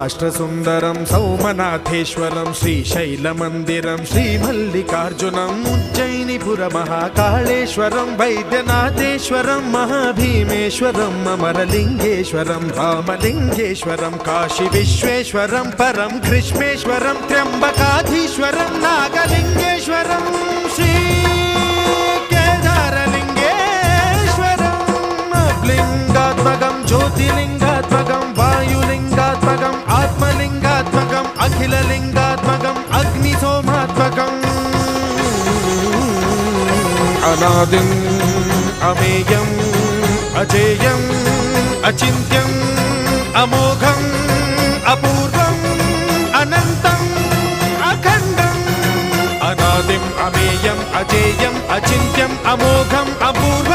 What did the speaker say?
అష్టసుందరం సౌమనాథేశ్వరం శ్రీశైలమందిరం శ్రీమల్లికార్జునం ఉజ్జయినిపుర మహాకాళేశ్వరం వైద్యనాథేశ్వరం మహాభీమేశ్వరం అమరలింగేశ్వరం రామలింగేశ్వరం కాశీ విశ్వేశ్వరం పరం కృష్ణేశ్వరం త్ర్యంబకాధీశ్వరం నాగలింగేశ్వరం శ్రీ కేదారలింగేశ్వరం లింగాత్మకం జ్యోతిలింగాత్మకం వాయులింగాత్మకం ఆత్మలింగాత్మకం అఖిలలింగాత్మకం అగ్నిసోమాత్మకం అనాదిం అమేయం అజేయం అచింత్యం అమోఘం అపూర్వం అనంతం అఖండం అనాదిం అమేయం అజేయం అచింత్యం అమోఘం అపూర్వం